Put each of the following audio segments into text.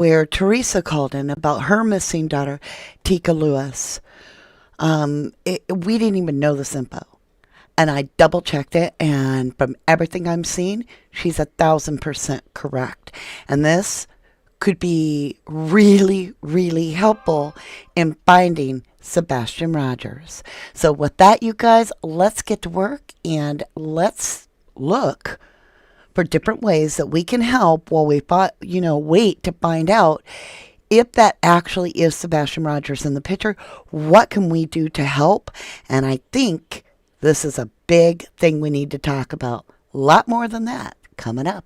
where Teresa called in about her missing daughter, Teekah Lewis. We didn't even know this info. And I double checked it, and from everything I'm seeing, she's 1,000% correct. And this could be really, really helpful in finding Sebastian Rogers. So, with that, you guys, let's get to work and let's look for different ways that we can help while we wait to find out if that actually is Sebastian Rogers in the picture. What can we do to help? And I think this is a big thing we need to talk about. A lot more than that coming up.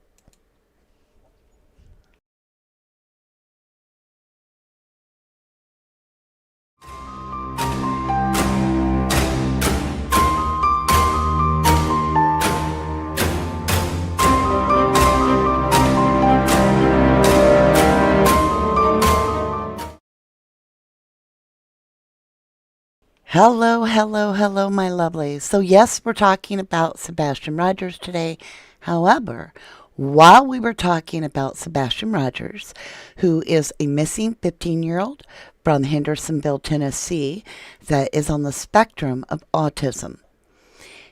Hello, hello, hello, my lovelies. So, yes, we're talking about Sebastian Rogers today. However, while we were talking about Sebastian Rogers, who is a missing 15-year-old from Hendersonville, Tennessee, that is on the spectrum of autism.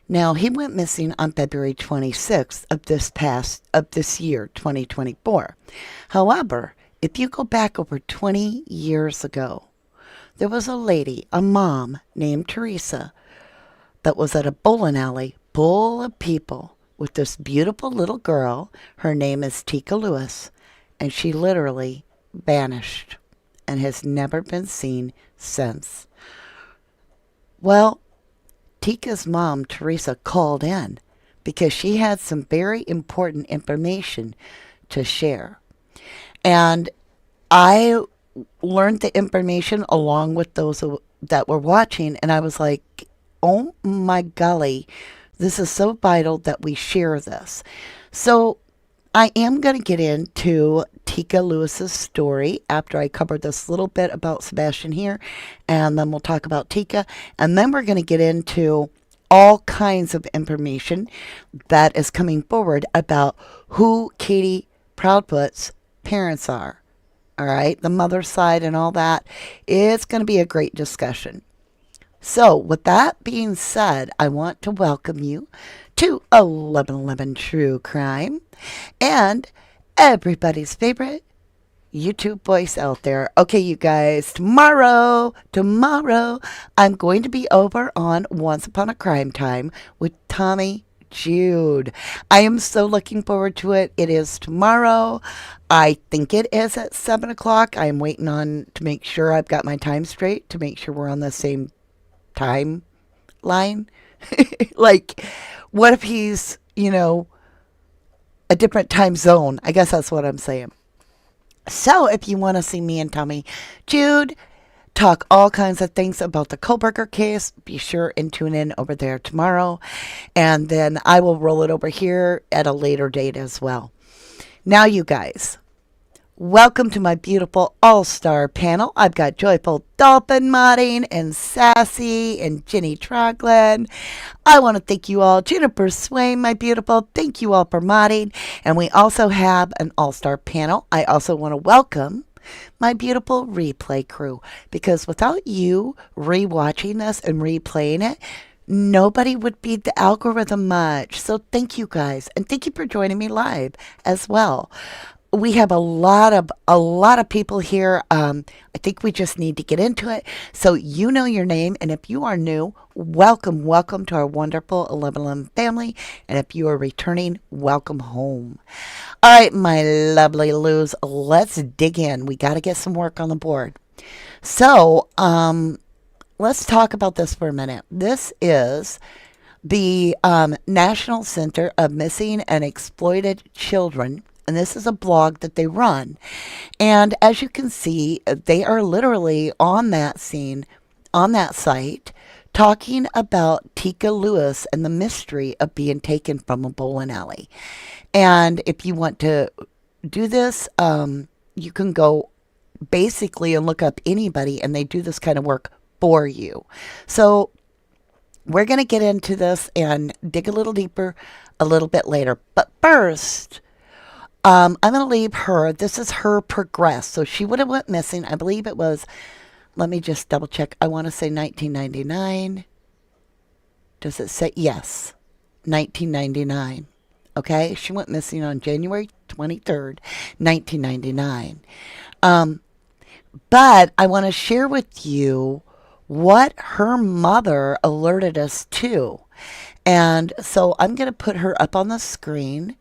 Now, he went missing on February 26th of this year, 2024. However, if you go back over 20 years ago, there was a lady, a mom named Teresa, that was at a bowling alley full of people with this beautiful little girl. Her name is Teekah Lewis, and she literally vanished and has never been seen since. Well, Teekah's mom, Teresa, called in because she had some very important information to share. And I learned the information along with those that were watching, and I was like, oh my golly, this is so vital that we share this. So I am going to get into Teekah Lewis's story after I cover this little bit about Sebastian here, and then we'll talk about Teekah, and then we're going to get into all kinds of information that is coming forward about who Katie Proudfoot's parents are. All right, the mother's side and all that. It's going to be a great discussion. So, with that being said, I want to welcome you to 1111 True Crime and everybody's favorite YouTube voice out there. Okay, you guys, tomorrow, I'm going to be over on Once Upon a Crime Time with Tommy Jude. I am so looking forward to it. It is tomorrow. I think it is at 7 o'clock. I am waiting on to make sure I've got my time straight, to make sure we're on the same timeline. Like, what if he's, a different time zone? I guess that's what I'm saying. So, if you want to see me and Tommy Jude talk all kinds of things about the Kohlberger case, be sure and tune in over there tomorrow. And then I will roll it over here at a later date as well. Now, you guys, welcome to my beautiful all-star panel. I've got Joyful Dolphin modding and Sassy and Jenny Troglin. I want to thank you all. Jennifer Swain, my beautiful, thank you all for modding. And we also have an all-star panel. I also want to welcome my beautiful replay crew, because without you rewatching this and replaying it, nobody would beat the algorithm much. So thank you guys, and thank you for joining me live as well. We have a lot of people here. I think we just need to get into it. So you know your name, and if you are new, welcome to our wonderful 1111 family. And if you are returning, welcome home. All right, my lovely Luz, let's dig in. We got to get some work on the board. So let's talk about this for a minute. This is the National Center of Missing and Exploited Children. And this is a blog that they run. And as you can see, they are literally on that site, talking about Teekah Lewis and the mystery of being taken from a bowling alley. And if you want to do this, you can go basically and look up anybody, and they do this kind of work for you. So we're going to get into this and dig a little deeper a little bit later. But first, I'm going to leave her. This is her progress. So she would have went missing. I believe it was, let me just double check. I want to say 1999. Does it say? Yes, 1999. Okay, she went missing on January 23rd, 1999. But I want to share with you what her mother alerted us to. And so I'm going to put her up on the screen.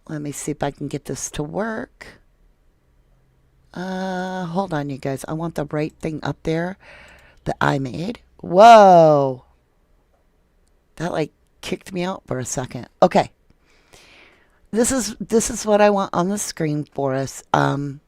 Let me see if I can get this to work. Hold on, you guys. I want the right thing up there that I made. Whoa. That like kicked me out for a second. Okay. This is what I want on the screen for us. I'm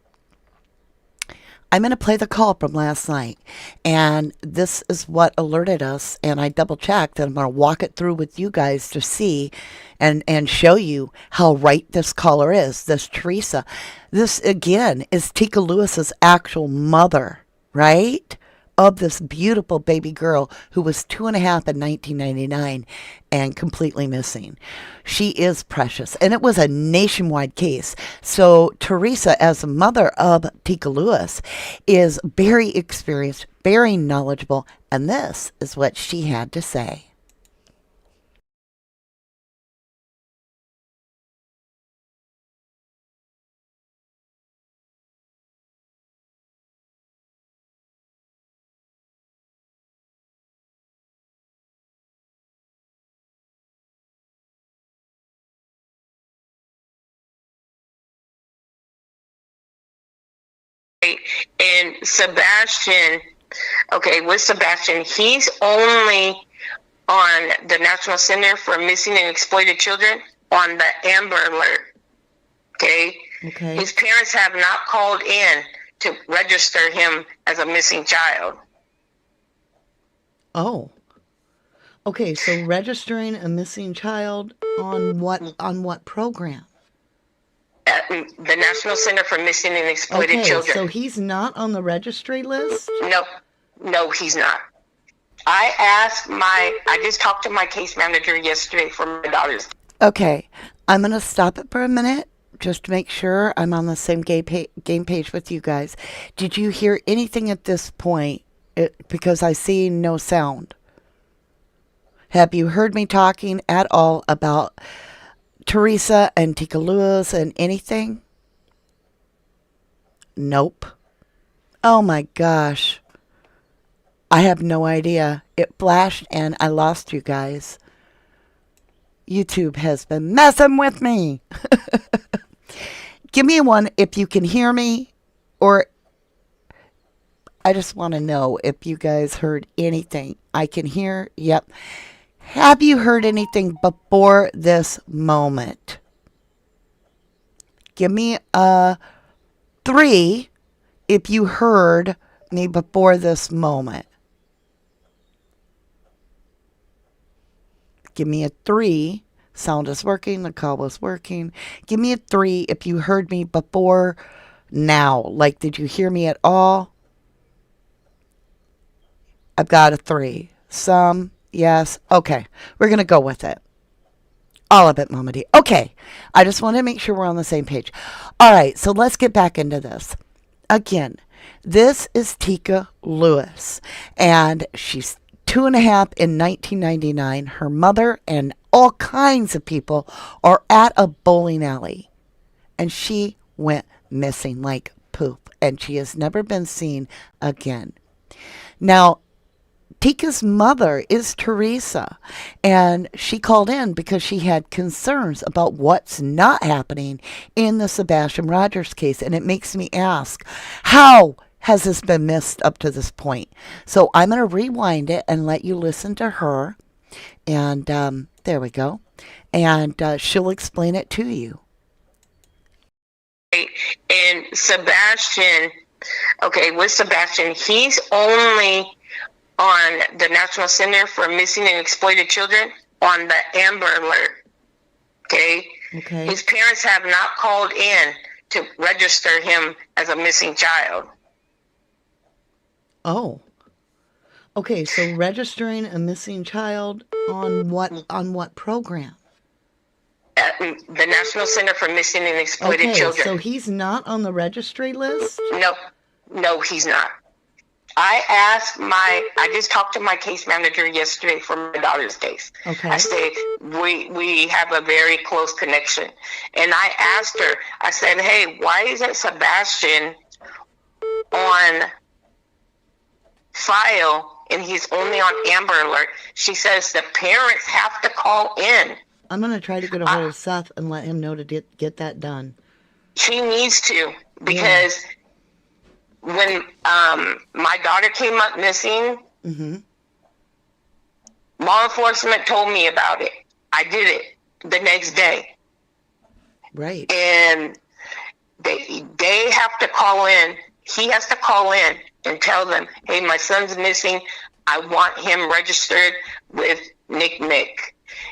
going to play the call from last night, and this is what alerted us, and I double checked, and I'm going to walk it through with you guys to see and show you how right this caller is, this Teresa. This, again, is Teekah Lewis's actual mother, right? Of this beautiful baby girl who was 2.5 in 1999 and completely missing. She is precious. And it was a nationwide case. So Teresa, as a mother of Teekah Lewis, is very experienced, very knowledgeable. And this is what she had to say. And Sebastian, okay, with Sebastian, he's only on the National Center for Missing and Exploited Children on the Amber Alert. Okay? Okay. His parents have not called in to register him as a missing child. Oh. Okay, so registering a missing child on what program? At the National Center for Missing and Exploited Okay, Children. so he's not on the registry list? No, he's not. I just talked to my case manager yesterday for my daughters. Okay, I'm going to stop it for a minute just to make sure I'm on the same game page with you guys. Did you hear anything at this point? Because I see no sound. Have you heard me talking at all about Teresa and Teekah Lewis and anything? Nope. Oh my gosh. I have no idea. It flashed and I lost you guys. YouTube has been messing with me. Give me one if you can hear me, or I just want to know if you guys heard anything. I can hear, yep. Have you heard anything before this moment? Give me a 3 if you heard me before this moment. Give me a 3. Sound is working. The call was working. Give me a 3 if you heard me before now. Like, did you hear me at all? I've got a 3. Some, yes. Okay. We're going to go with it. All of it, Mama D. Okay. I just want to make sure we're on the same page. All right. So let's get back into this. Again, this is Teekah Lewis, and she's 2.5 in 1999. Her mother and all kinds of people are at a bowling alley, and she went missing like poop, and she has never been seen again. Now, Teekah's mother is Teresa, and she called in because she had concerns about what's not happening in the Sebastian Rogers case, and it makes me ask, how has this been missed up to this point? So I'm going to rewind it and let you listen to her, and there we go, and she'll explain it to you. And Sebastian, okay, with Sebastian, he's only on the National Center for Missing and Exploited Children on the Amber Alert. Okay? Okay. His parents have not called in to register him as a missing child. Oh. Okay, so registering a missing child on what program? the National Center for Missing and Exploited Okay, Children. so he's not on the registry list? No, he's not. I just talked to my case manager yesterday for my daughter's case. Okay. I said, we have a very close connection. And I asked her, I said, hey, why isn't Sebastian on file and he's only on Amber Alert? She says the parents have to call in. I'm going to try to get a hold of Seth and let him know to get that done. She needs to, because when my daughter came up missing, law enforcement told me about it. I did it the next day. Right. And they have to call in. He has to call in and tell them, hey, my son's missing. I want him registered with NCMEC.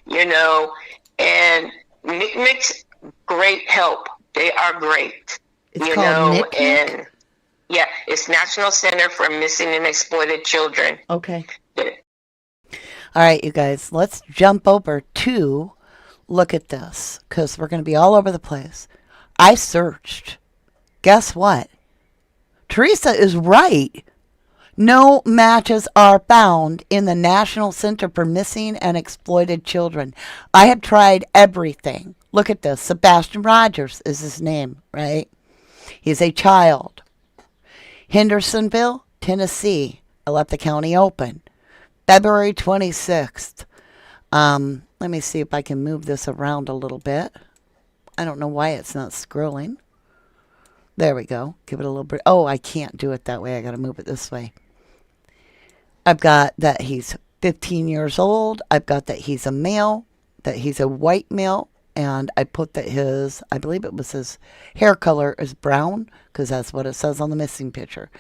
You know, and NCMEC's great help. They are great. It's you called know, NCMEC? and yeah, it's National Center for Missing and Exploited Children. Okay. All right, you guys, let's jump over to look at this, because we're going to be all over the place. I searched. Guess what? Teresa is right. No matches are found in the National Center for Missing and Exploited Children. I have tried everything. Look at this. Sebastian Rogers is his name, right? He's a child. Hendersonville, Tennessee. I left the county open. February 26th. Let me see if I can move this around a little bit. I don't know why it's not scrolling. There we go. Give it a little bit. Oh, I can't do it that way. I got to move it this way. I've got that he's 15 years old. I've got that he's a male, that he's a white male. And I put that I believe it was his hair color is brown, because that's what it says on the missing picture.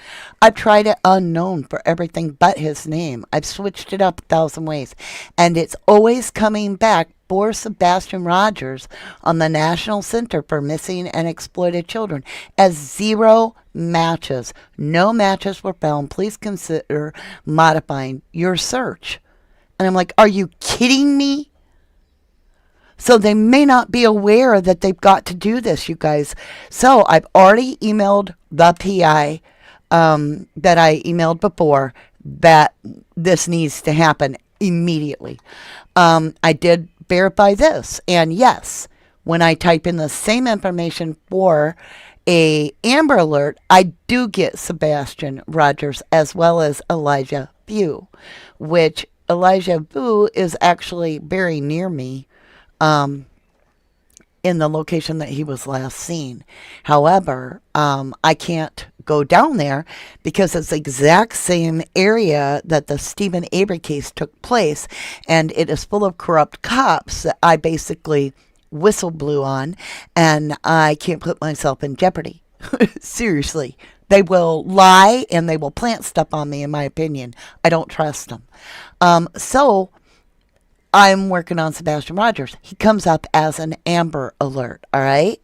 I've tried it unknown for everything but his name. I've switched it up 1,000 ways. And it's always coming back for Sebastian Rogers on the National Center for Missing and Exploited Children as 0 matches. No matches were found. Please consider modifying your search. And I'm like, are you kidding me? So they may not be aware that they've got to do this, you guys. So I've already emailed the PI that I emailed before that this needs to happen immediately. I did verify this. And yes, when I type in the same information for a Amber Alert, I do get Sebastian Rogers as well as Elijah View, which Elijah View is actually very near me. In the location that he was last seen. However, I can't go down there because it's the exact same area that the Stephen Avery case took place, and it is full of corrupt cops that I basically whistle blew on, and I can't put myself in jeopardy. Seriously. They will lie and they will plant stuff on me, in my opinion. I don't trust them. So I'm working on Sebastian Rogers. He comes up as an Amber Alert, all right?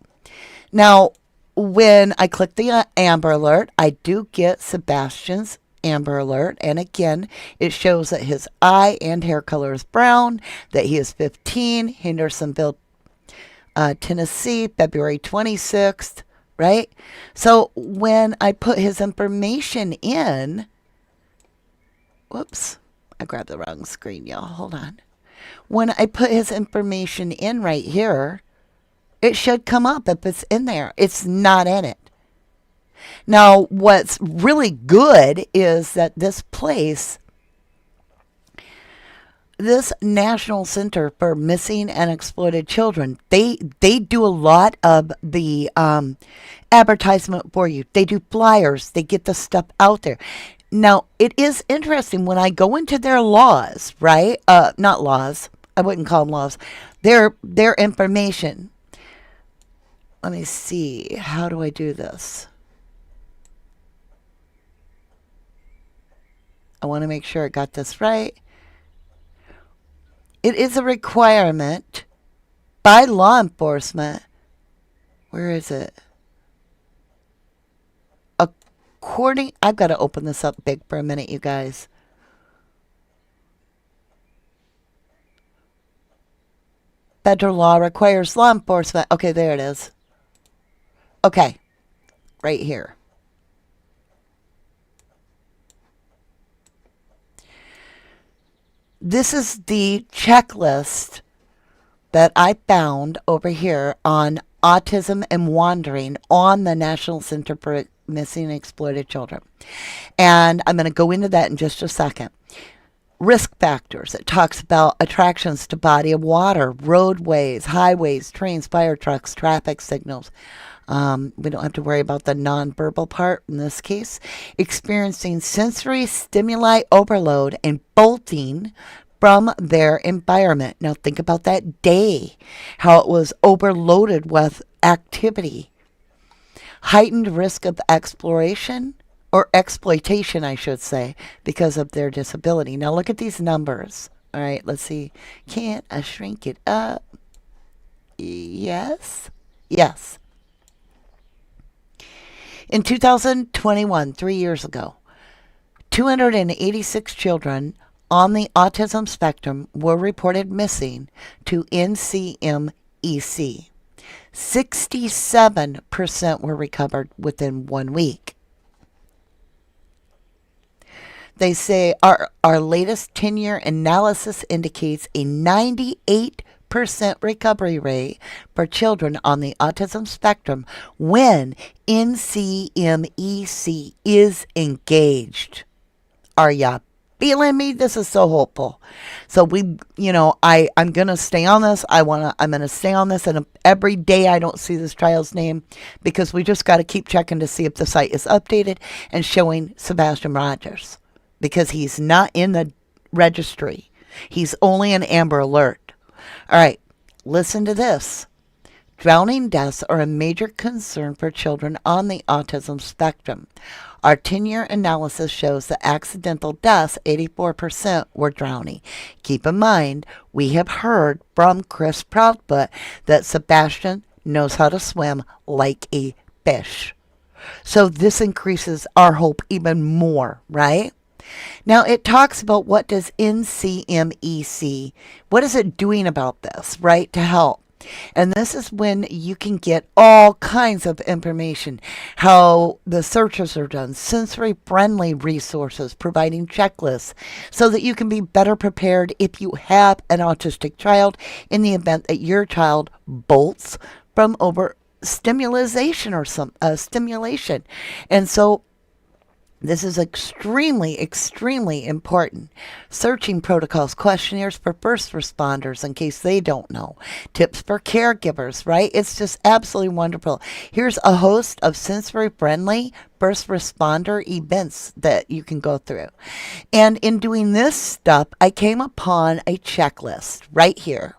Now, when I click the Amber Alert, I do get Sebastian's Amber Alert. And again, it shows that his eye and hair color is brown, that he is 15, Hendersonville, Tennessee, February 26th, right? So when I put his information in, whoops, I grabbed the wrong screen, y'all. Hold on. When I put his information in right here, it should come up if it's in there. It's not in it. Now, what's really good is that this place, this National Center for Missing and Exploited Children, they do a lot of the advertisement for you. They do flyers. They get the stuff out there. Now, it is interesting when I go into their laws, right? Not laws. I wouldn't call them laws. Their information. Let me see. How do I do this? I want to make sure I got this right. It is a requirement by law enforcement. Where is it? I've got to open this up big for a minute, you guys. Federal law requires law enforcement. Okay, there it is. Okay, right here. This is the checklist that I found over here on autism and wandering on the National Center for Missing and Exploited Children. And I'm going to go into that in just a second. Risk factors. It talks about attractions to body of water, roadways, highways, trains, fire trucks, traffic signals. We don't have to worry about the nonverbal part in this case. Experiencing sensory stimuli overload and bolting from their environment. Now think about that day, how it was overloaded with activity. Heightened risk of exploration or exploitation, I should say, because of their disability. Now look at these numbers. All right, let's see. Can't I shrink it up? Yes. Yes. In 2021, 3 years ago, 286 children on the autism spectrum were reported missing to NCMEC. 67% were recovered within 1 week. They say our latest 10-year analysis indicates a 98% recovery rate for children on the autism spectrum when NCMEC is engaged. Are ya feeling me? This is so hopeful. So I'm gonna stay on this. I'm gonna stay on this, and every day I don't see this child's name, because we just got to keep checking to see if the site is updated and showing Sebastian Rogers, because he's not in the registry. He's only an Amber Alert. All right, listen to this. Drowning deaths are a major concern for children on the autism spectrum. Our 10-year analysis shows that accidental deaths, 84%, were drowning. Keep in mind, we have heard from Chris Proudfoot that Sebastian knows how to swim like a fish. So this increases our hope even more, right? Now it talks about what does NCMEC, what is it doing about this, right, to help. And this is when you can get all kinds of information, how the searches are done, sensory-friendly resources, providing checklists so that you can be better prepared if you have an autistic child in the event that your child bolts from overstimulation or some stimulation. And so this is extremely, extremely important. Searching protocols, questionnaires for first responders in case they don't know. Tips for caregivers, right? It's just absolutely wonderful. Here's a host of sensory-friendly first responder events that you can go through. And in doing this stuff, I came upon a checklist right here.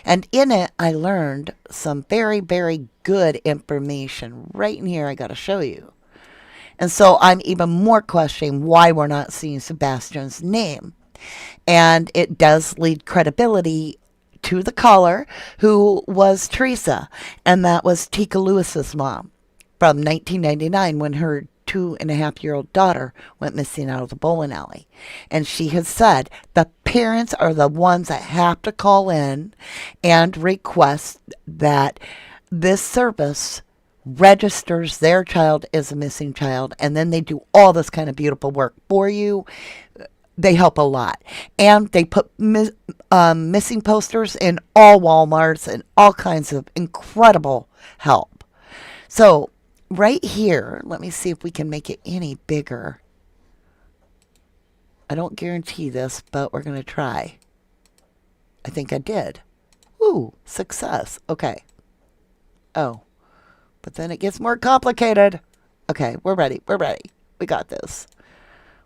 And in it, I learned some very, very good information. Right in here, I got to show you. And so I'm even more questioning why we're not seeing Sebastian's name. And it does lead credibility to the caller, who was Teresa. And that was Teekah Lewis's mom from 1999, when her 2.5-year-old daughter went missing out of the bowling alley. And she has said the parents are the ones that have to call in and request that this service registers their child as a missing child, and then they do all this kind of beautiful work for you. They help a lot, and they put missing posters in all Walmarts and all kinds of incredible help. So right here, let me see if we can make it any bigger. I don't guarantee this, but we're going to try. I think I did. Ooh, success. Okay. Oh. But then it gets more complicated. Okay, we're ready. We're ready. We got this.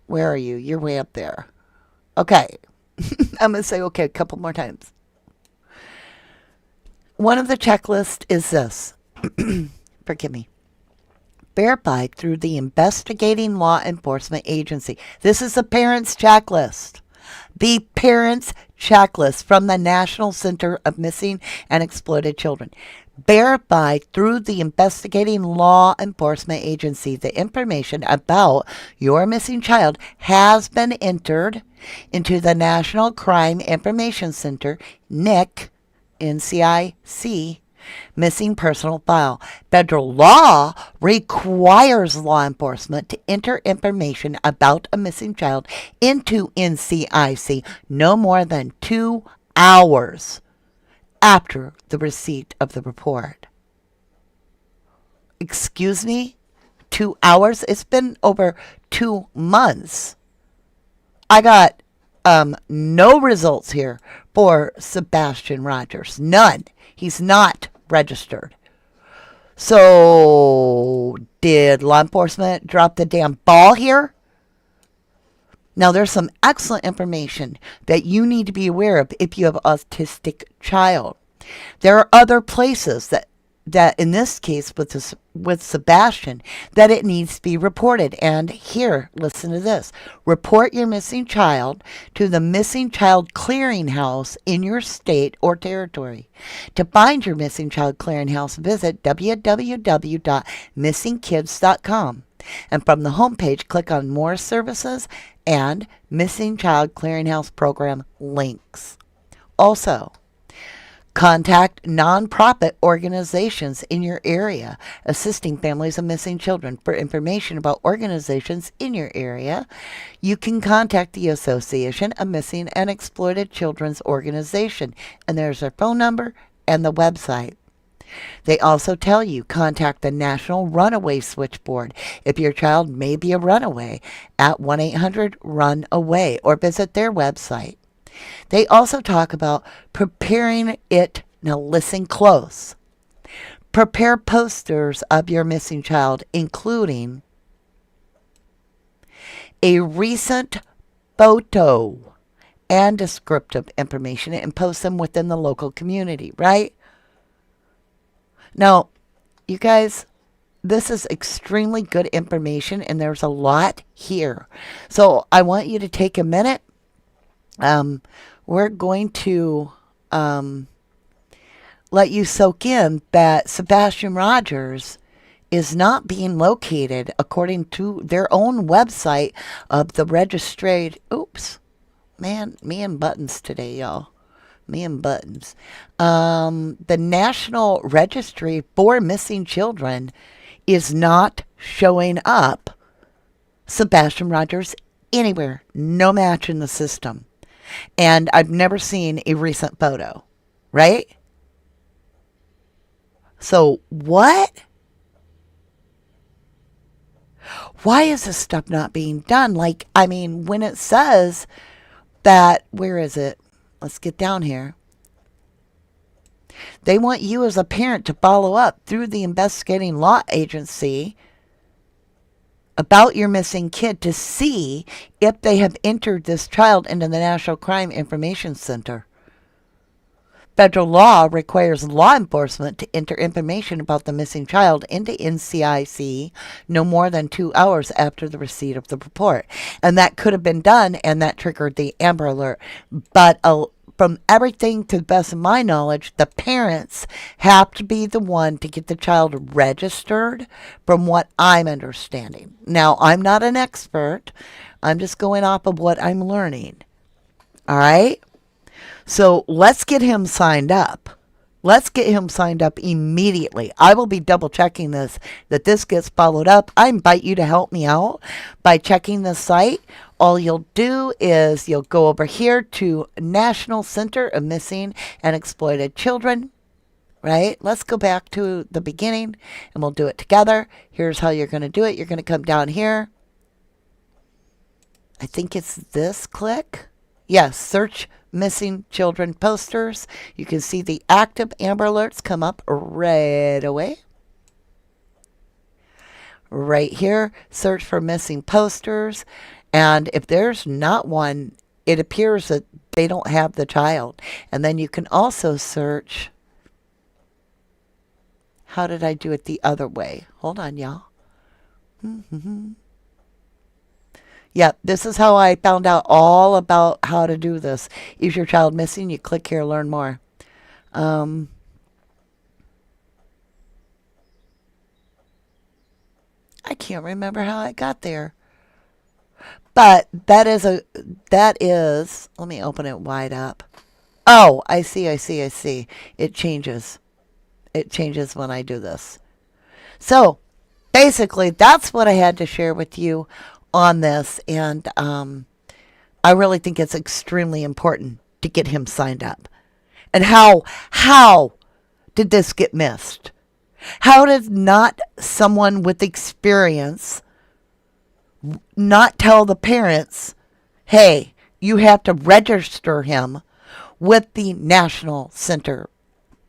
Where are you? You're way up there. Okay. I'm going to say okay a couple more times. One of the checklists is this. Forgive me. Verified through the Investigating Law Enforcement Agency. This is the parents' checklist. The parents' checklist from the National Center of Missing and Exploited Children. Verified through the Investigating Law Enforcement Agency. The information about your missing child has been entered into the National Crime Information Center, NIC, NCIC missing personal file. Federal law requires law enforcement to enter information about a missing child into NCIC no more than 2 hours after the receipt of the report. Excuse me? 2 hours? It's been over 2 months. I got no results here for Sebastian Rogers. None. He's not registered. So, did law enforcement drop the damn ball here? Now, there's some excellent information that you need to be aware of if you have an autistic child. There are other places that in this case with Sebastian, that it needs to be reported. And here, listen to this. Report your missing child to the Missing Child Clearinghouse in your state or territory. To find your Missing Child Clearinghouse, visit www.missingkids.com. And from the homepage, click on More Services and Missing Child Clearinghouse Program links. Also, contact nonprofit organizations in your area assisting families of missing children. For information about organizations in your area, you can contact the Association of Missing and Exploited Children's Organization, and there's their phone number and the website. They also tell you contact the National Runaway Switchboard if your child may be a runaway at 1-800-RUN-AWAY, or visit their website. They also talk about preparing it. Now listen close. Prepare posters of your missing child, including a recent photo and descriptive information, and post them within the local community, right? Now, you guys, this is extremely good information, and there's a lot here. So I want you to take a minute. We're going to let you soak in that Sebastian Rogers is not being located according to their own website of the registry. Oops, man, me and buttons today, y'all. Me and buttons. The National Registry for Missing Children is not showing up Sebastian Rogers anywhere. No match in the system. And I've never seen a recent photo, right? So what? Why is this stuff not being done? Like, I mean, when it says that, where is it? Let's get down here. They want you as a parent to follow up through the investigating law agency about your missing kid to see if they have entered this child into the National Crime Information Center. Federal law requires law enforcement to enter information about the missing child into NCIC no more than 2 hours after the receipt of the report. And that could have been done, and that triggered the Amber Alert. But from everything to the best of my knowledge, the parents have to be the one to get the child registered, from what I'm understanding. Now, I'm not an expert. I'm just going off of what I'm learning. All right? So let's get him signed up. Let's get him signed up immediately. I will be double checking this, that this gets followed up. I invite you to help me out by checking the site. All you'll do is you'll go over here to National Center of Missing and Exploited Children, right? Let's go back to the beginning and we'll do it together. Here's how you're going to do it. You're going to come down here. I think it's this click. Yes, search missing children posters. You can see the active Amber Alerts come up right away. Right here, search for missing posters. And if there's not one, it appears that they don't have the child. And then you can also search. How did I do it the other way? Hold on, y'all. Yep, this is how I found out all about how to do this. Is your child missing? You click here, learn more. I can't remember how I got there. But that is, let me open it wide up. Oh, I see, I see, I see. It changes. It changes when I do this. So basically, that's what I had to share with you on this. And I really think it's extremely important to get him signed up. And how did this get missed? How did not someone with experience not tell the parents, hey, you have to register him with the National Center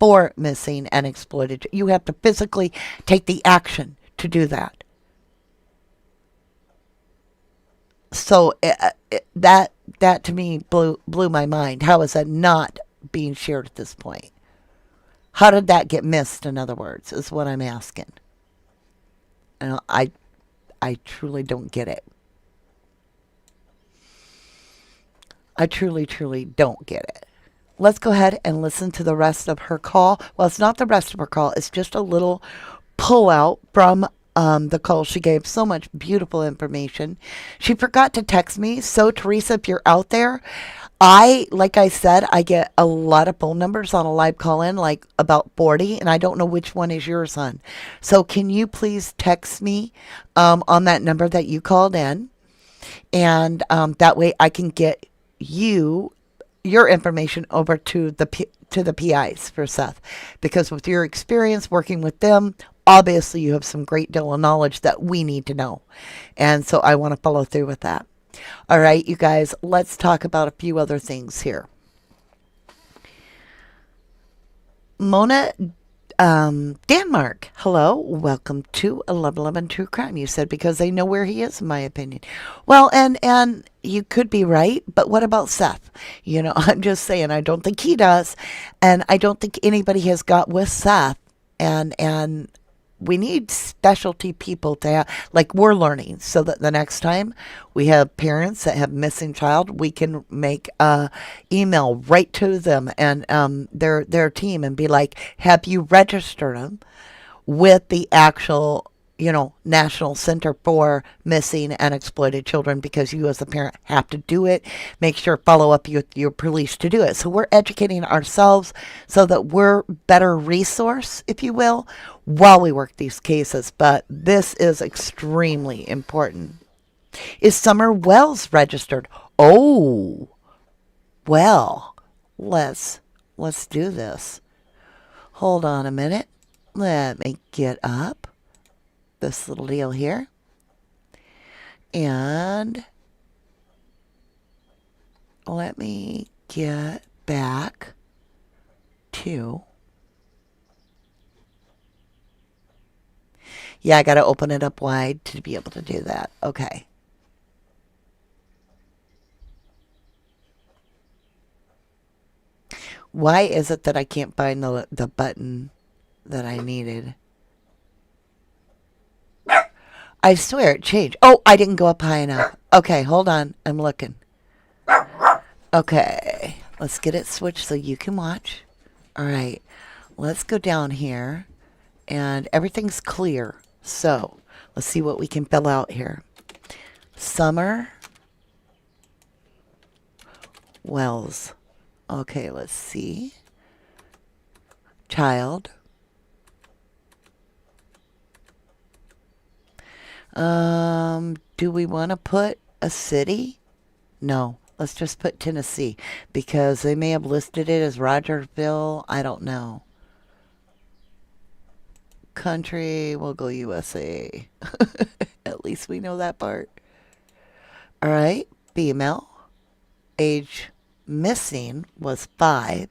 for Missing and Exploited? You have to physically take the action to do that. So that to me blew my mind. How is that not being shared at this point? How did that get missed? In other words, is what I'm asking. And I truly don't get it. I truly don't get it. Let's go ahead and listen to the rest of her call. Well, it's not the rest of her call. It's just a little pull out from the call she gave. So much beautiful information. She forgot to text me. So, Teresa, if you're out there, like I said, I get a lot of phone numbers on a live call in, like about 40, and I don't know which one is yours, hon. So, can you please text me on that number that you called in? And that way I can get your information over to the PIs for Seth, because with your experience working with them, obviously you have some great deal of knowledge that we need to know, and so I want to follow through with that. All right, you guys, let's talk about a few other things here. Mona Denmark, hello, welcome to 1111 True Crime. You said because they know where he is, in my opinion. Well, and you could be right, but what about Seth? You know, I'm just saying, I don't think he does, and I don't think anybody has got with Seth, and we need specialty people to have, like we're learning, so that the next time we have parents that have missing child, we can make a email right to them and their team and be like, have you registered them with the actual, National Center for Missing and Exploited Children, because you as a parent have to do it. Make sure follow up with your police to do it. So we're educating ourselves so that we're better resource, if you will, while we work these cases. But this is extremely important. Is Summer Wells registered? Oh, well, let's do this. Hold on a minute. Let me get up this little deal here. And let me get back to... Yeah, I got to open it up wide to be able to do that. Okay. Why is it that I can't find the button that I needed? I swear it changed. Oh, I didn't go up high enough. Okay, hold on. I'm looking. Okay, let's get it switched so you can watch. All right, let's go down here. And everything's clear. So, let's see what we can fill out here. Summer Wells. Okay, let's see. Child. Do we want to put a city? No, let's just put Tennessee, because they may have listed it as Rogersville. I don't know. Country, we'll go USA. At least we know that part. All right, female. Age missing was 5.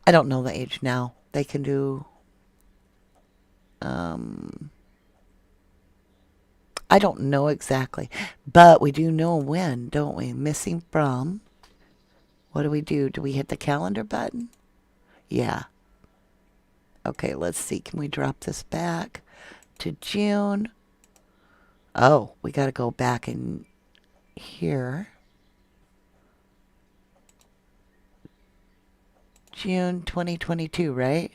I don't know the age now. They can do... I don't know exactly, but we do know when, don't we? Missing from. What do we do? Do we hit the calendar button? Yeah. Okay, let's see. Can we drop this back to June? Oh, we got to go back in here. June 2022, right?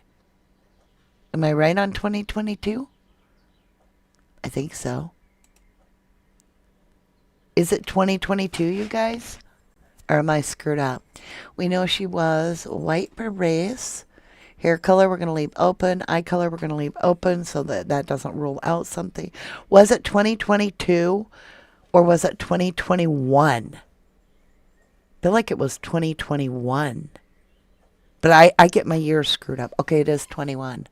Am I right on 2022? I think so. Is it 2022, you guys? Or am I screwed up? We know she was white berets. Hair color we're going to leave open. Eye color we're going to leave open so that that doesn't rule out something. Was it 2022 or was it 2021? I feel like it was 2021. But I get my years screwed up. Okay, it is 21.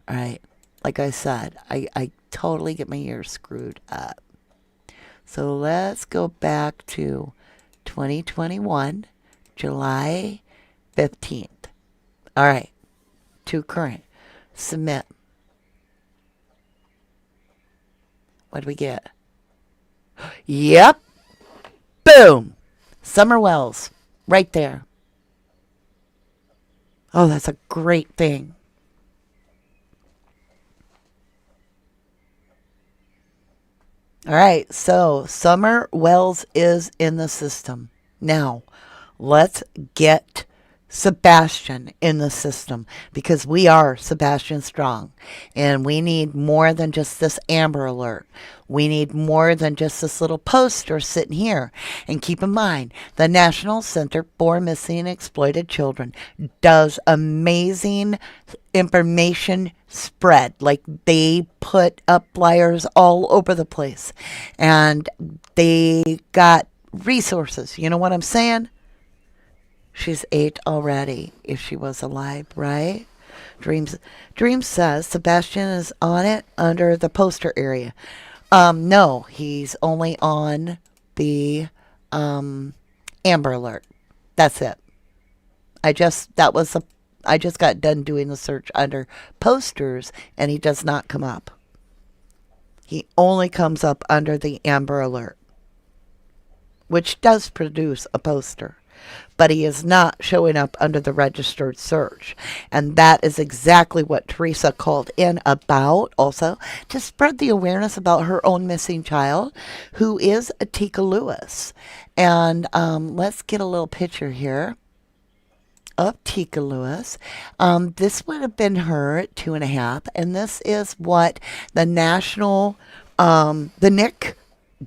All right. Like I said, I totally get my years screwed up. So let's go back to 2021, July 15th. All right. To current. Submit. What do we get? Yep. Boom. Summer Wells. Right there. Oh, that's a great thing. All right, so Summer Wells is in the system. Now, let's get Sebastian in the system because we are Sebastian Strong and we need more than just this Amber Alert. We need more than just this little poster sitting here. And keep in mind, the National Center for Missing and Exploited Children does amazing information spread. Like they put up flyers all over the place and they got resources. You know what I'm saying? She's 8 already if she was alive, right? Dreams says Sebastian is on it under the poster area. No, he's only on the Amber Alert. That's it. I just got done doing the search under posters and he does not come up. He only comes up under the Amber Alert, which does produce a poster. But he is not showing up under the registered search. And that is exactly what Teresa called in about also to spread the awareness about her own missing child, who is a Teekah Lewis. And let's get a little picture here of Teekah Lewis. This would have been her at 2.5. And this is what the the NIC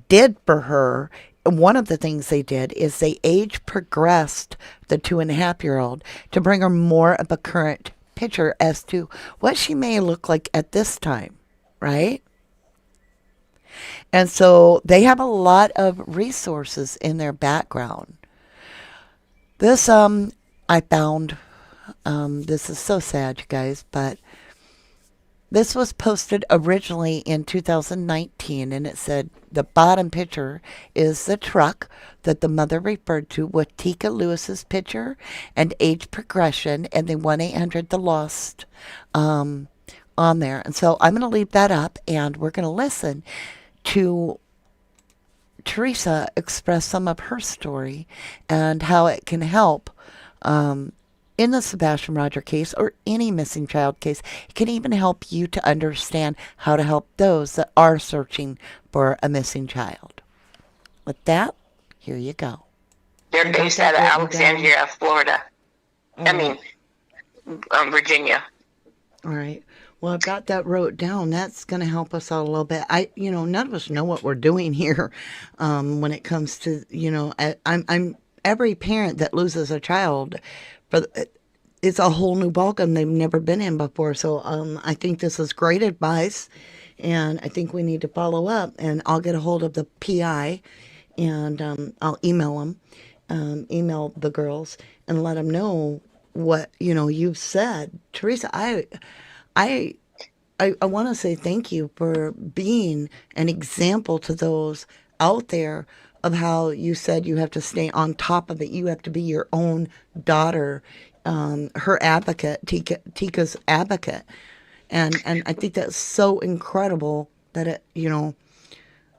did for her. One of the things they did is they age progressed the 2.5-year-old to bring her more of a current picture as to what she may look like at this time, right? And so they have a lot of resources in their background. This I found this is so sad, you guys, but this was posted originally in 2019, and it said the bottom picture is the truck that the mother referred to with Teekah Lewis's picture and age progression and the 1-800 The Lost on there. And so I'm going to leave that up, and we're going to listen to Teresa express some of her story and how it can help in the Sebastian Roger case or any missing child case. It can even help you to understand how to help those that are searching for a missing child. With that, here you go. They're based out of Alexandria, Florida. I mean, Virginia. All right. Well, I've got that wrote down. That's going to help us out a little bit. None of us know what we're doing here when it comes to, I'm every parent that loses a child, but it's a whole new ballgame they've never been in before. So I think this is great advice, and I think we need to follow up. And I'll get a hold of the PI, and I'll email them, email the girls, and let them know what you've said, Teresa. I want to say thank you for being an example to those out there of how you said you have to stay on top of it. You have to be your own daughter, her advocate, Teekah's advocate. And I think that's so incredible that you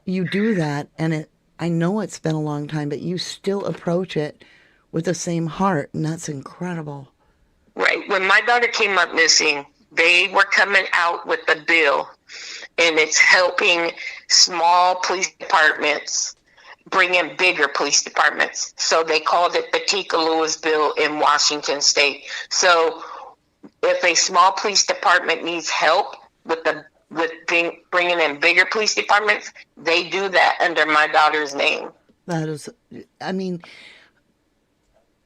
do that. And I know it's been a long time, but you still approach it with the same heart. And that's incredible. Right. When my daughter came up missing, they were coming out with a bill, and it's helping small police departments bring in bigger police departments. So they called it the Teekah Lewis bill in Washington State. So if a small police department needs help with bringing in bigger police departments, they do that under my daughter's name. That is, I mean,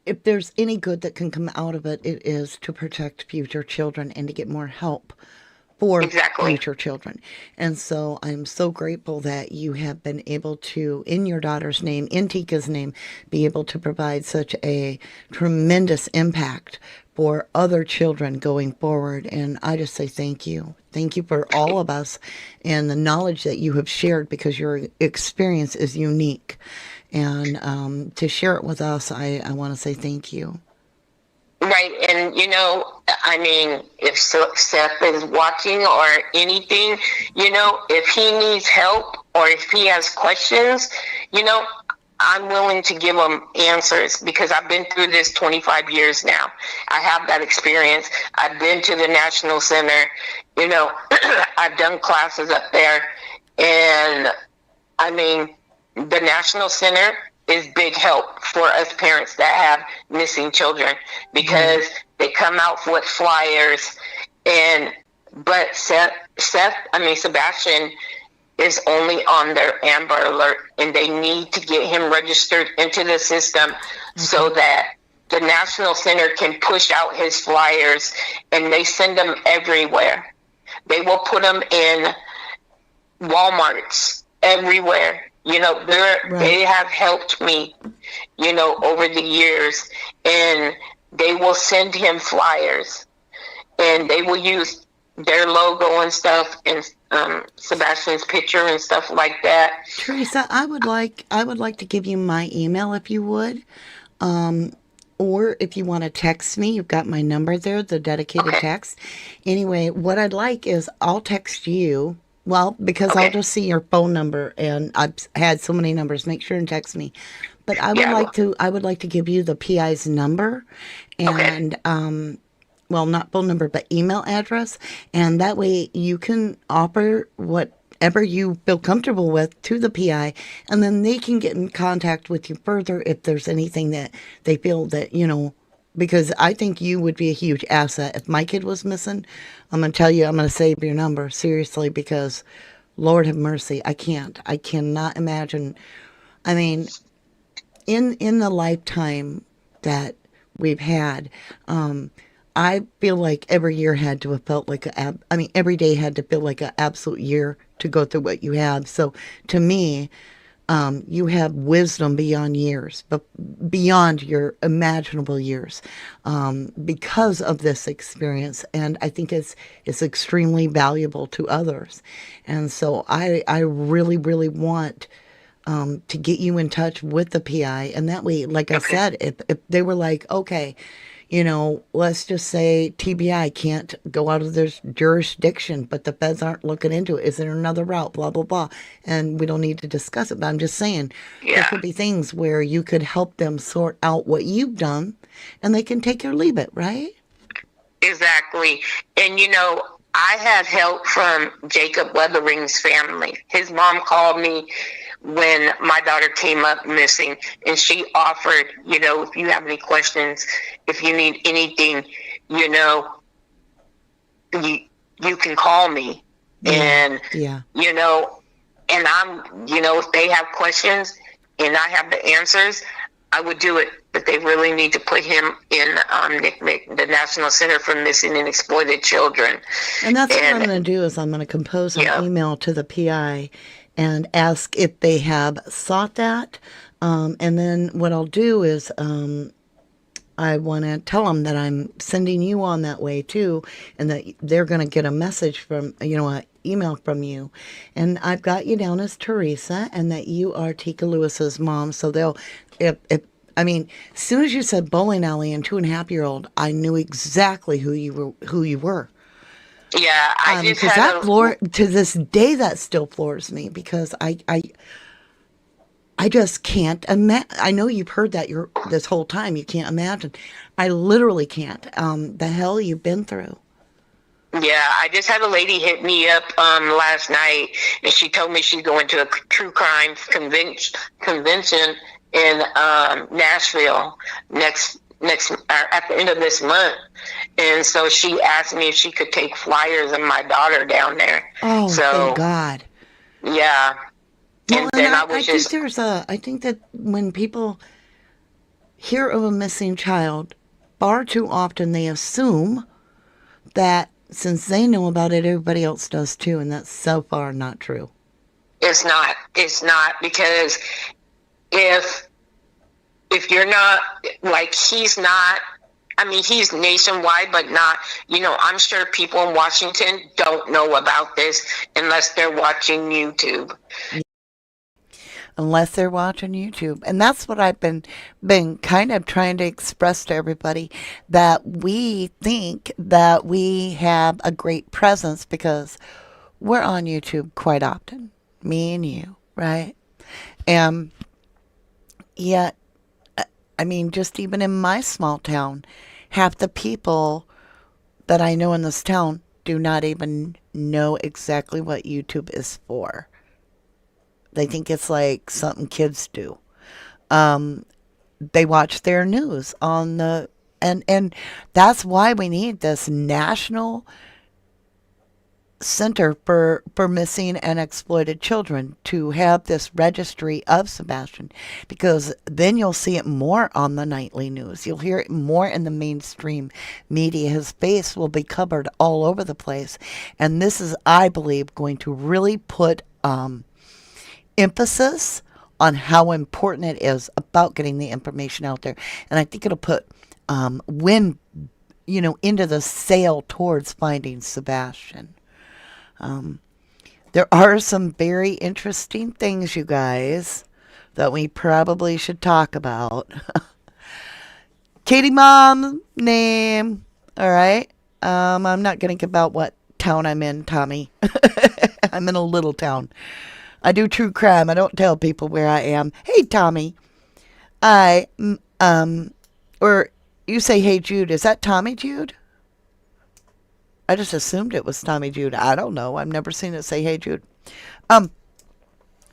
if there's any good that can come out of it, it is to protect future children and to get more help for Exactly. future children. And so I'm so grateful that you have been able to, in your daughter's name, in Teekah's name, be able to provide such a tremendous impact for other children going forward. And I just say thank you. Thank you for all of us and the knowledge that you have shared, because your experience is unique. And to share it with us, I want to say thank you. Right, and I mean, if Seth is watching or anything, if he needs help or if he has questions, I'm willing to give him answers, because I've been through this 25 years now. I have that experience. I've been to the National Center, I've done classes up there, and I mean, the National Center is big help for us parents that have missing children, because they come out with flyers, but Sebastian is only on their Amber Alert, and they need to get him registered into the system so that the National Center can push out his flyers, and they send them everywhere. They will put them in Walmarts everywhere. They have helped me, over the years, and they will send him flyers, and they will use their logo and stuff, and Sebastian's picture and stuff like that. Teresa, I would like to give you my email if you would. Or if you want to text me, you've got my number there, the dedicated text. Anyway, what I'd like is I'll text you. Well, because I'll just see your phone number, and I've had so many numbers. Make sure and text me. But I would like to give you the PI's number, and well, not phone number, but email address, and that way you can offer whatever you feel comfortable with to the PI, and then they can get in contact with you further if there's anything that they feel that because I think you would be a huge asset. If my kid was missing, I'm going to tell you, I'm going to save your number, seriously, because Lord have mercy, I cannot imagine. I mean, in the lifetime that we've had, I feel like every year had to have felt like every day had to feel like an absolute year to go through what you have. So to me, you have wisdom beyond years, but beyond your imaginable years, because of this experience. And I think it's extremely valuable to others. And so I really, really want to get you in touch with the PI. And that way, like I said, if they were like, okay, let's just say TBI can't go out of their jurisdiction, but the feds aren't looking into it. Is there another route? Blah, blah, blah. And we don't need to discuss it, but I'm just saying there could be things where you could help them sort out what you've done, and they can take or leave it, right? Exactly. And, I had help from Jacob Weathering's family. His mom called me when my daughter came up missing, and she offered, if you have any questions, if you need anything, you can call me. And, and I'm, if they have questions and I have the answers, I would do it. But they really need to put him in NCMEC, the National Center for Missing and Exploited Children. And that's what I'm going to do is I'm going to compose an email to the PI and ask if they have sought that. And then what I'll do is I want to tell them that I'm sending you on that way too, and that they're going to get a message from, an email from you. And I've got you down as Teresa, and that you are Teekah Lewis's mom. So they'll, as soon as you said bowling alley and 2.5-year-old, I knew exactly who you were. Yeah, I just because that to this day that still floors me, because I just can't imagine. I know you've heard that this whole time. You can't imagine. I literally can't. The hell you've been through. Yeah, I just had a lady hit me up last night, and she told me she's going to a true crime convention in Nashville at the end of this month. And so she asked me if she could take flyers of my daughter down there. Oh, thank God. Yeah. Well, and then I think that when people hear of a missing child, far too often they assume that since they know about it, everybody else does too, and that's so far not true. It's not. It's not, because if you're not, like, he's not, I mean, he's nationwide, but not, I'm sure people in Washington don't know about this unless they're watching YouTube. Unless they're watching YouTube. And that's what I've been kind of trying to express to everybody, that we think that we have a great presence because we're on YouTube quite often. Me and you, right? And yet, I mean, just even in my small town, half the people that I know in this town do not even know exactly what YouTube is for. They think it's like something kids do. Um, they watch their news on the and that's why we need this national center for missing and exploited children, to have this registry of Sebastian, because then you'll see it more on the nightly news. You'll hear it more in the mainstream media. His face will be covered all over the place. And this is, I believe, going to really put emphasis on how important it is about getting the information out there. And I think it'll put wind, into the sail towards finding Sebastian. There are some very interesting things, you guys, that we probably should talk about. Katie Mom's name. All right. I'm not going to give out what town I'm in, Tommy. I'm in a little town. I do true crime. I don't tell people where I am. Hey, Tommy. Or you say, hey, Jude. Is that Tommy Jude? I just assumed it was Tommy Jude. I don't know. I've never seen it say, hey, Jude.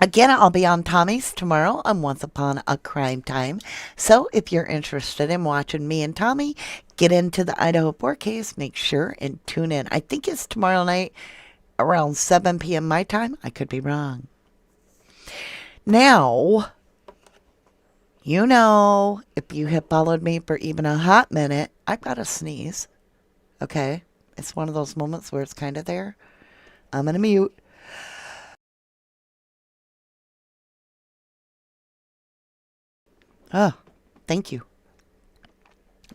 Again, I'll be on Tommy's tomorrow on Once Upon a Crime Time. So if you're interested in watching me and Tommy get into the Idaho 4 case, make sure and tune in. I think it's tomorrow night around 7 p.m. my time. I could be wrong. Now, if you have followed me for even a hot minute, I've got to sneeze. Okay? It's one of those moments where it's kind of there. I'm going to mute. Oh, thank you.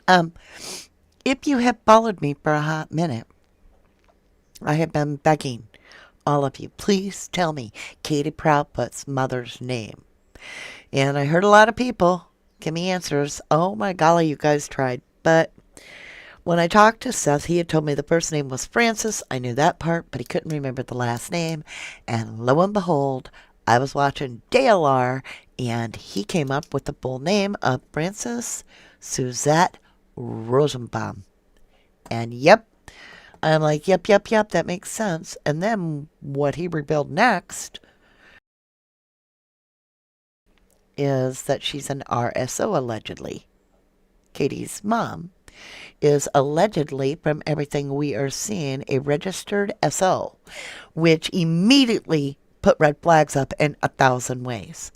If you have followed me for a hot minute, I have been begging all of you, please tell me Katie Proudfoot's mother's name. And I heard a lot of people give me answers. Oh my golly, you guys tried. But when I talked to Seth, he had told me the first name was Francis. I knew that part, but he couldn't remember the last name. And lo and behold, I was watching DLR, and he came up with the full name of Francis Suzette Rosenbaum. And yep, I'm like, yep, that makes sense. And then what he revealed next is that she's an RSO, allegedly. Katie's mom is allegedly, from everything we are seeing, a registered SO, which immediately put red flags up in 1,000 ways.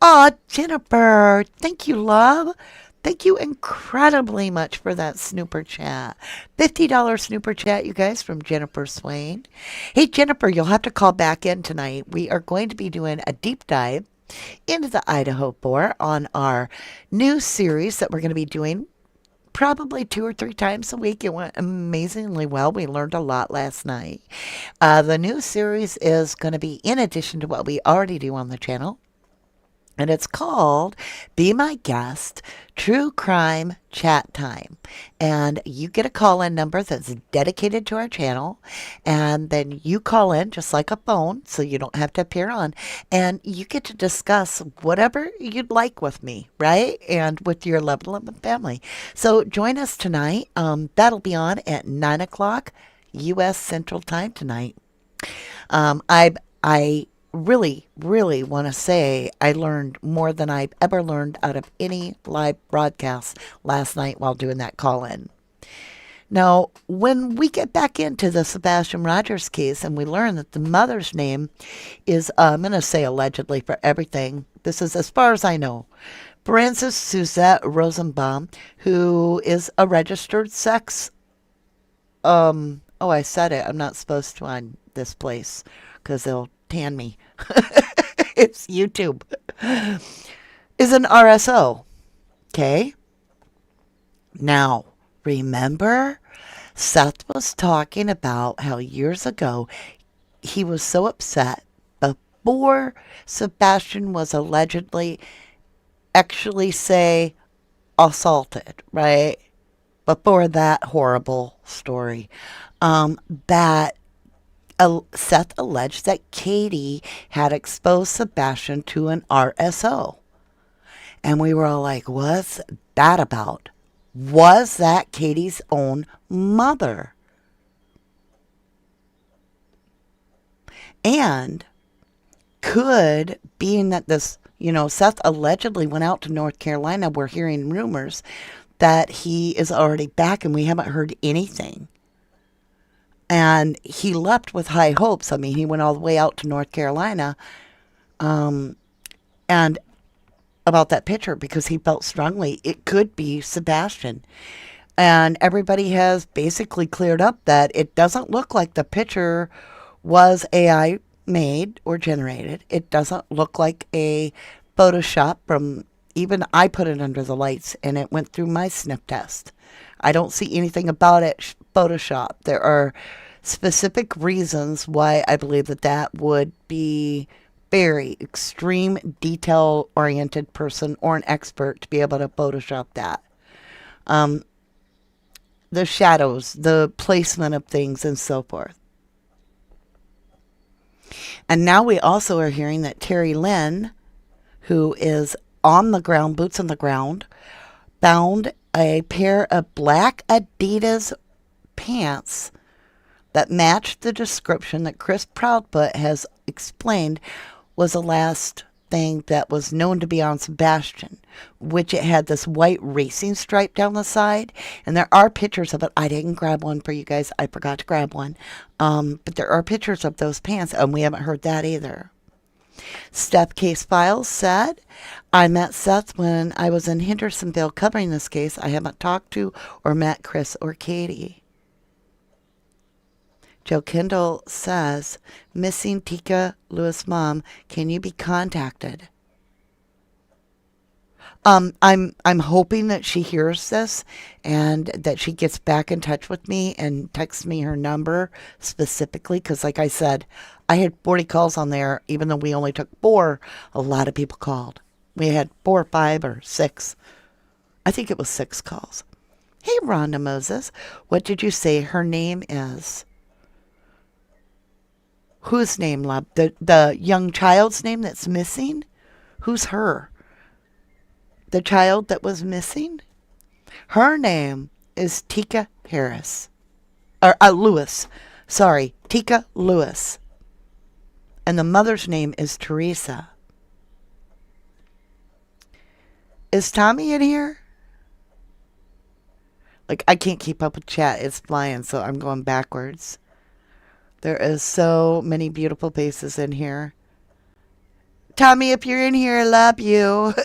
Aw, Jennifer, thank you, love. Thank you incredibly much for that snooper chat. $50 snooper chat, you guys, from Jennifer Swain. Hey, Jennifer, you'll have to call back in tonight. We are going to be doing a deep dive into the Idaho 4 on our new series that we're going to be doing probably 2 or 3 times a week. It went amazingly well. We learned a lot last night. The new series is going to be in addition to what we already do on the channel. And it's called Be My Guest, True Crime Chat Time. And you get a call-in number that's dedicated to our channel. And then you call in just like a phone, so you don't have to appear on. And you get to discuss whatever you'd like with me, right? And with your loved one and family. So join us tonight. That'll be on at 9 o'clock U.S. Central Time tonight. I really want to say I learned more than I've ever learned out of any live broadcast last night while doing that call-in. Now, when we get back into the Sebastian Rogers case and we learn that the mother's name is, I'm going to say allegedly for everything, this is as far as I know, Frances Suzette Rosenbaum, who is a registered sex, oh, I said it. I'm not supposed to on this place because they'll tan me. It's YouTube. Is an RSO. Okay? Now, remember, Seth was talking about how years ago he was so upset before Sebastian was allegedly actually say assaulted, right? Before that horrible story, that Seth alleged that Katie had exposed Sebastian to an RSO. And we were all like, what's that about? Was that Katie's own mother? And could, being that this, Seth allegedly went out to North Carolina, we're hearing rumors that he is already back and we haven't heard anything. And he left with high hopes. I mean, he went all the way out to North Carolina and about that picture because he felt strongly it could be Sebastian. And everybody has basically cleared up that it doesn't look like the picture was AI made or generated. It doesn't look like a Photoshop from, even I put it under the lights and it went through my sniff test. I don't see anything about it Photoshop. There are specific reasons why I believe that that would be very extreme detail oriented person or an expert to be able to Photoshop that. The shadows, the placement of things and so forth. And now we also are hearing that Terry Lynn, who is on the ground, boots on the ground, found a pair of black Adidas pants that matched the description that Chris Proudfoot has explained was the last thing that was known to be on Sebastian, which it had this white racing stripe down the side. And there are pictures of it. I didn't grab one for you guys. I forgot to grab one. But there are pictures of those pants, and we haven't heard that either. Steph Case Files said, I met Seth when I was in Hendersonville covering this case. I haven't talked to or met Chris or Katie. Joe Kendall says, missing Teekah Lewis mom, can you be contacted? I'm hoping that she hears this and that she gets back in touch with me and texts me her number specifically because, like I said, I had 40 calls on there. Even though we only took 4, a lot of people called. We had 4 or 5 or 6. I think it was 6 calls. Hey, Rhonda Moses, what did you say her name is? Whose name, love? The young child's name that's missing? Who's her? The child that was missing? Her name is Teekah Harris. Or Lewis. Sorry, Teekah Lewis. And the mother's name is Teresa. Is Tommy in here? Like, I can't keep up with chat. It's flying, so I'm going backwards. There is so many beautiful faces in here. Tommy, if you're in here, I love you.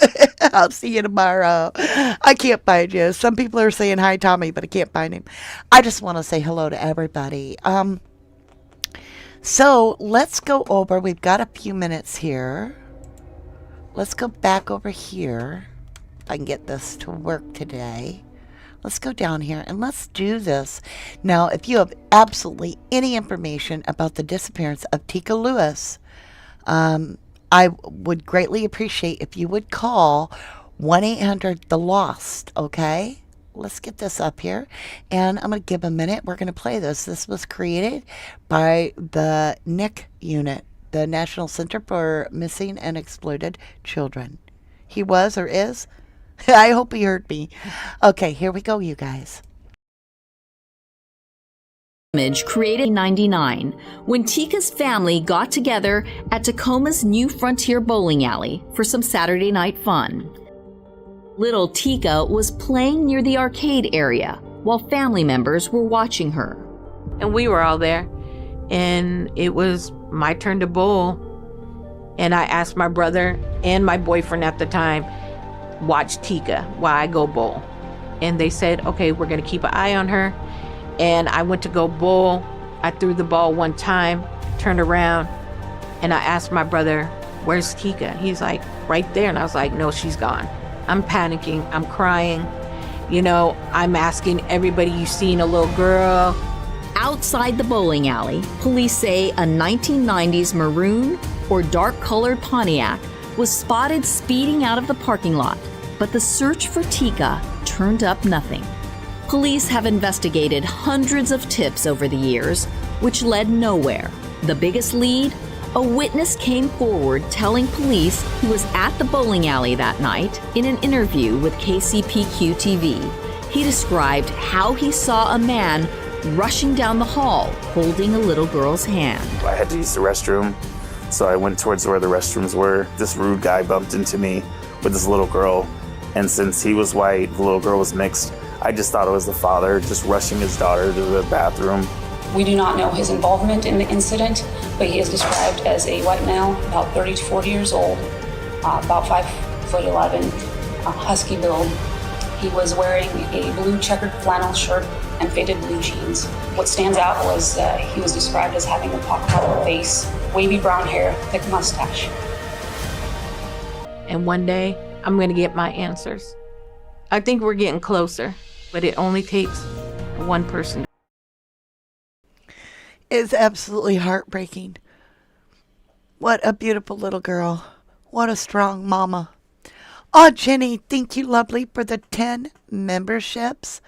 I'll see you tomorrow. I can't find you. Some people are saying hi, Tommy, but I can't find him. I just want to say hello to everybody. So let's go over. We've got a few minutes here. Let's go back over here. If I can get this to work today. Let's go down here and let's do this. Now, if you have absolutely any information about the disappearance of Teekah Lewis, I would greatly appreciate if you would call 1-800-THE-LOST, okay? Let's get this up here. And I'm going to give a minute. We're going to play this. This was created by the NCMEC unit, the National Center for Missing and Exploited Children. He was or is? I hope he heard me. Okay, here we go, you guys. Image created in 1999 when Teekah's family got together at Tacoma's New Frontier bowling alley for some Saturday night fun. Little Teekah was playing near the arcade area while family members were watching her. And we were all there, and it was my turn to bowl. And I asked my brother and my boyfriend at the time, watch Teekah while I go bowl. And they said, okay, we're going to keep an eye on her. And I went to go bowl. I threw the ball one time, turned around, and I asked my brother, where's Teekah? He's like, right there. And I was like, no, she's gone. I'm panicking. I'm crying. You know, I'm asking everybody, you seen a little girl? Outside the bowling alley, police say a 1990s maroon or dark-colored Pontiac was spotted speeding out of the parking lot, but the search for Teekah turned up nothing. Police have investigated hundreds of tips over the years, which led nowhere. The biggest lead? A witness came forward telling police he was at the bowling alley that night in an interview with KCPQ TV. He described how he saw a man rushing down the hall holding a little girl's hand. I had to use the restroom, so I went towards where the restrooms were. This rude guy bumped into me with this little girl, and since he was white, the little girl was mixed, I just thought it was the father just rushing his daughter to the bathroom. We do not know his involvement in the incident, but he is described as a white male, about 30 to 40 years old, about 5'11", husky build. He was wearing a blue checkered flannel shirt and faded blue jeans. What stands out was he was described as having a pock-colored face, wavy brown hair, thick mustache. And one day, I'm going to get my answers. I think we're getting closer, but it only takes one person. It's absolutely heartbreaking. What a beautiful little girl. What a strong mama. Oh, Jenny, thank you, lovely, for the 10 memberships.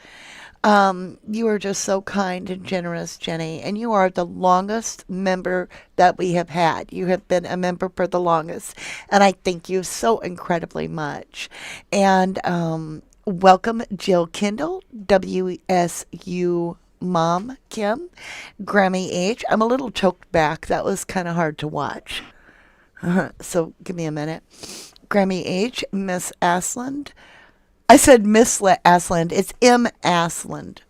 You are just so kind and generous, Jenny, and you are the longest member that we have had. You have been a member for the longest, and I thank you so incredibly much. And welcome, Jill Kendall, WSU Mom Kim, Grammy H. I'm a little choked back. That was kind of hard to watch. So give me a minute. Grammy H, Miss Asland. I said Miss Asland. It's M. Asland,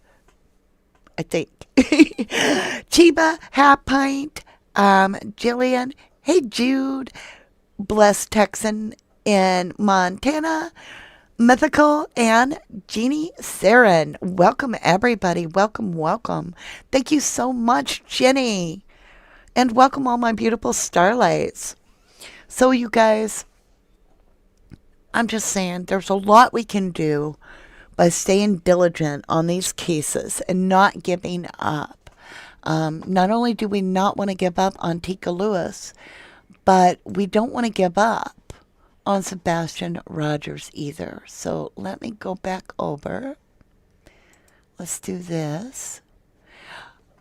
I think. Chiba, Half Pint, Jillian. Hey, Jude. Blessed Texan in Montana. Mythical and Jeannie Saren. Welcome, everybody. Welcome, welcome. Thank you so much, Jenny. And welcome all my beautiful starlights. So, you guys, I'm just saying there's a lot we can do by staying diligent on these cases and not giving up. Not only do we not want to give up on Teekah Lewis, but we don't want to give up on Sebastian Rogers either. So let me go back over. Let's do this.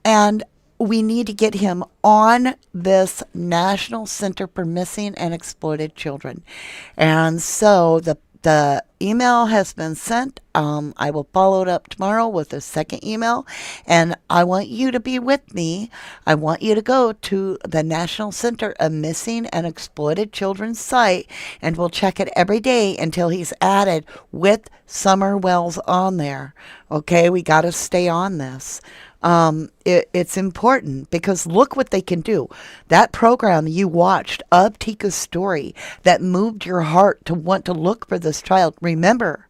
And we need to get him on this National Center for Missing and Exploited Children. And so the email has been sent. I will follow it up tomorrow with a second email. And I want you to be with me. I want you to go to the National Center of Missing and Exploited Children's site. And we'll check it every day until he's added with Summer Wells on there. Okay, we got to stay on this. It's important because look what they can do. That program you watched of Teekah's story that moved your heart to want to look for this child. Remember,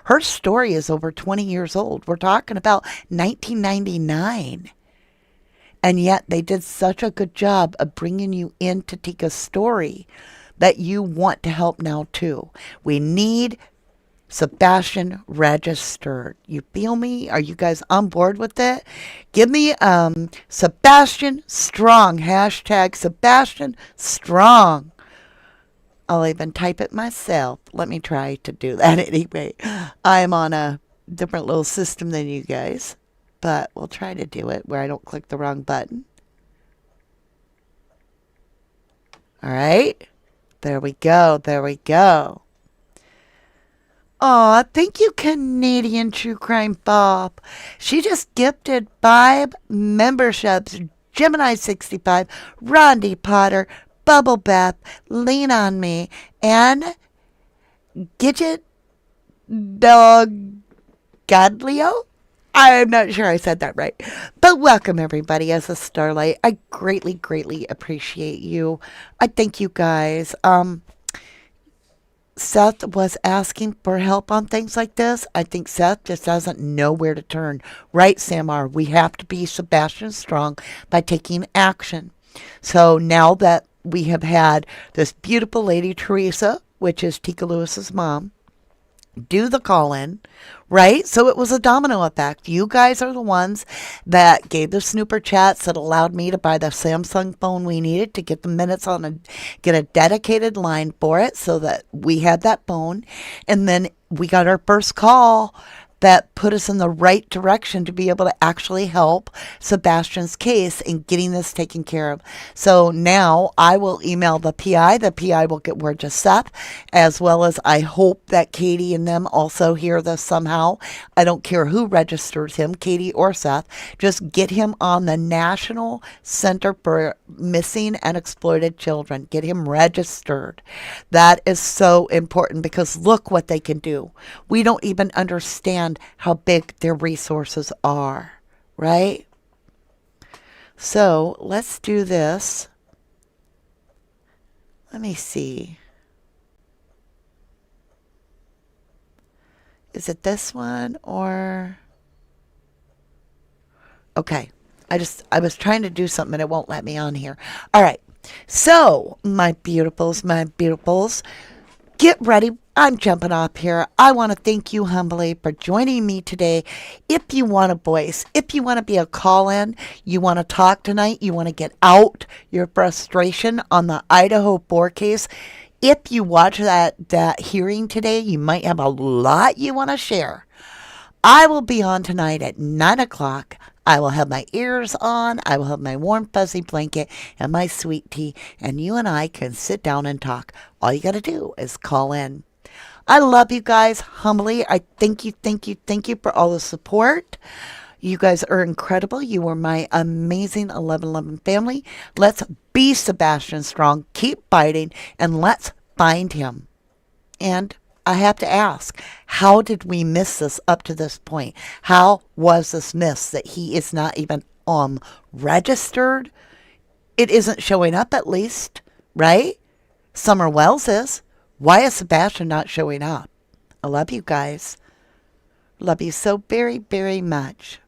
her story is over 20 years old. We're talking about 1999. And yet they did such a good job of bringing you into Teekah's story that you want to help now too. We need Sebastian registered. You feel me? Are you guys on board with it? Give me Sebastian Strong. Hashtag Sebastian Strong. I'll even type it myself. Let me try to do that anyway. I'm on a different little system than you guys, but we'll try to do it where I don't click the wrong button. All right. There we go. There we go. Aw, thank you, Canadian True Crime Bob. She just gifted 5 memberships. Gemini65, Rondi Potter, Bubble Bath, Lean On Me, and Gidget Dog Godleo. I'm not sure I said that right. But welcome everybody as a Starlight. I greatly, greatly appreciate you. I thank you guys. Seth was asking for help on things like this. I think Seth just doesn't know where to turn. Right, Samar? We have to be Sebastian Strong by taking action. So now that we have had this beautiful lady, Teresa, which is Teekah Lewis's mom, do the call-in, right? So it was a domino effect. You guys are the ones that gave the snooper chats that allowed me to buy the Samsung phone we needed to get the minutes on and get a dedicated line for it so that we had that phone. And then we got our first call that put us in the right direction to be able to actually help Sebastian's case in getting this taken care of. So now I will email the PI. The PI will get word to Seth, as well as I hope that Katie and them also hear this somehow. I don't care who registers him, Katie or Seth. Just get him on the National Center for Missing and Exploited Children. Get him registered. That is so important because look what they can do. We don't even understand how big their resources are, right? So let's do this. Let me see. Is it this one or... Okay. I was trying to do something and it won't let me on here. All right. So, my beautifuls, get ready. I'm jumping off here. I want to thank you humbly for joining me today. If you want a voice, if you want to be a call-in, you want to talk tonight, you want to get out your frustration on the Idaho 4 case, if you watch that hearing today, you might have a lot you want to share. I will be on tonight at 9 o'clock. I will have my ears on. I will have my warm fuzzy blanket and my sweet tea. And you and I can sit down and talk. All you got to do is call in. I love you guys humbly. I thank you for all the support. You guys are incredible. You are my amazing 1111 family. Let's be Sebastian Strong. Keep fighting and let's find him. And I have to ask, how did we miss this up to this point? How was this missed that he is not even registered? It isn't showing up at least, right? Summer Wells is. Why is Sebastian not showing up? I love you guys. Love you so very, very much.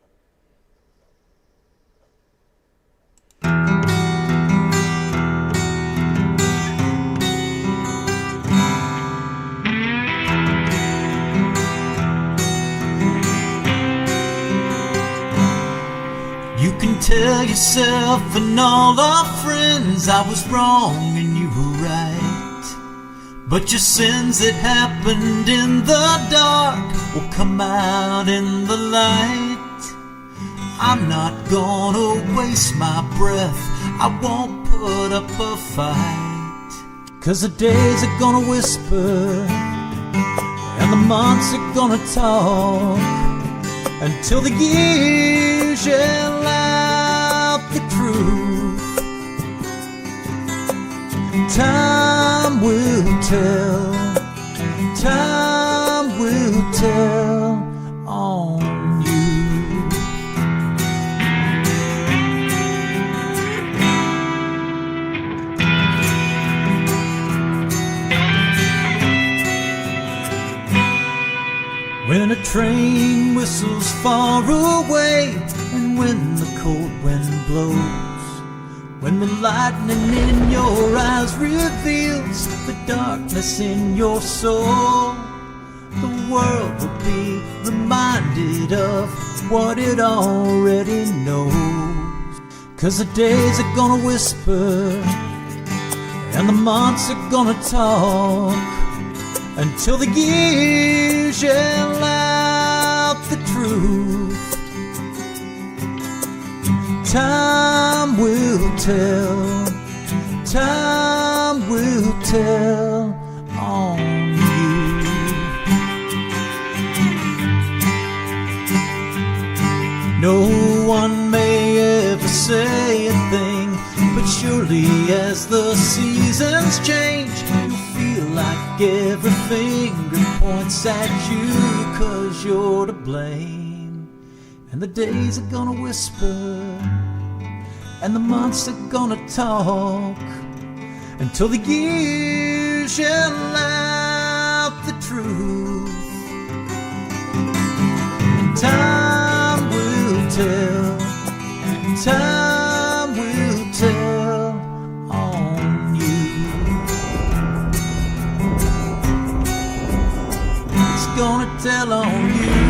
You can tell yourself and all our friends I was wrong and you were right. But your sins that happened in the dark will come out in the light. I'm not gonna waste my breath, I won't put up a fight. 'Cause the days are gonna whisper and the months are gonna talk until the years yell out the truth. Time will tell, time will tell on you. When a train whistles far away and when the cold wind blows, when the lightning in your eyes reveals the darkness in your soul, the world will be reminded of what it already knows. 'Cause the days are gonna whisper and the months are gonna talk until the years yell out the truth. Time will tell, time will tell on you. No one may ever say a thing, but surely as the seasons change, you feel like every finger points at you 'cause you're to blame. and the days are gonna whisper, and the months are gonna talk, until the years yell out the truth. And time will tell, time will tell on you. It's gonna tell on you.